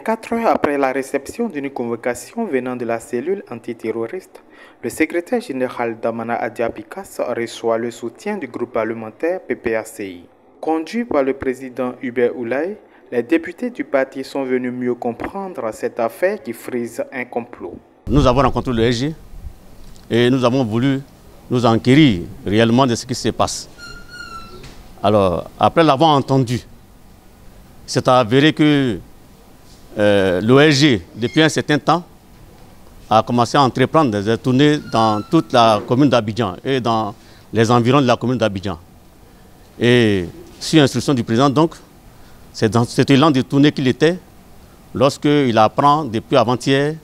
24 heures après la réception d'une convocation venant de la cellule antiterroriste, le secrétaire général d'Amana Adiapikas reçoit le soutien du groupe parlementaire PPACI. Conduits par le président Hubert Oulaye, les députés du parti sont venus mieux comprendre cette affaire qui frise un complot. Nous avons rencontré le SG et nous avons voulu nous enquérir réellement de ce qui se passe. Alors, après l'avoir entendu, c'est avéré que l'OSG, depuis un certain temps, a commencé à entreprendre des tournées dans toute la commune d'Abidjan et dans les environs de la commune d'Abidjan. Et sur instruction du président, donc, c'est dans cet élan de tournée qu'il était, lorsqu'il apprend depuis avant-hier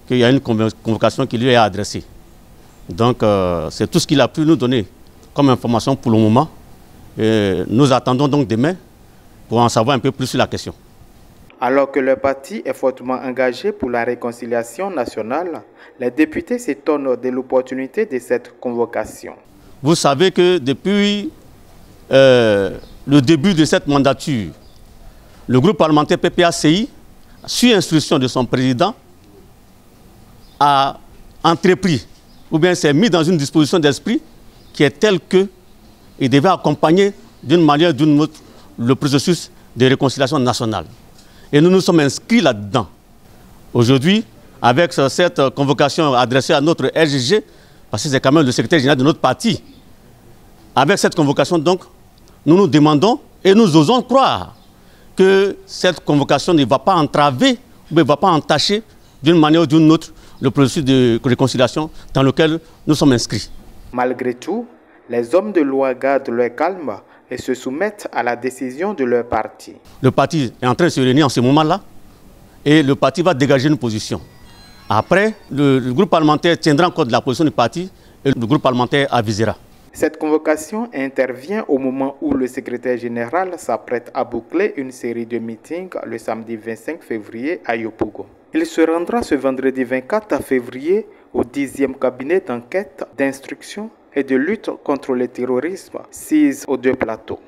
qu'il y a une convocation qui lui est adressée. Donc, c'est tout ce qu'il a pu nous donner comme information pour le moment. Et nous attendons donc demain pour en savoir un peu plus sur la question. Alors que le parti est fortement engagé pour la réconciliation nationale, les députés s'étonnent de l'opportunité de cette convocation. Vous savez que depuis le début de cette mandature, le groupe parlementaire PPACI, sur instruction de son président, a entrepris, ou bien s'est mis dans une disposition d'esprit qui est telle qu'il devait accompagner d'une manière ou d'une autre le processus de réconciliation nationale. Et nous nous sommes inscrits là-dedans. Aujourd'hui, avec cette convocation adressée à notre RGG, parce que c'est quand même le secrétaire général de notre parti, avec cette convocation, donc, nous nous demandons et nous osons croire que cette convocation ne va pas entraver ou ne va pas entacher d'une manière ou d'une autre le processus de réconciliation dans lequel nous sommes inscrits. Malgré tout, les hommes de loi gardent leur calme et se soumettent à la décision de leur parti. Le parti est en train de se réunir en ce moment-là et le parti va dégager une position. Après, le groupe parlementaire tiendra compte de la position du parti et le groupe parlementaire avisera. Cette convocation intervient au moment où le secrétaire général s'apprête à boucler une série de meetings le samedi 25 février à Yopougon. Il se rendra ce vendredi 24 février au 10e cabinet d'enquête, d'instruction et de lutte contre le terrorisme, 6 aux 2 plateaux.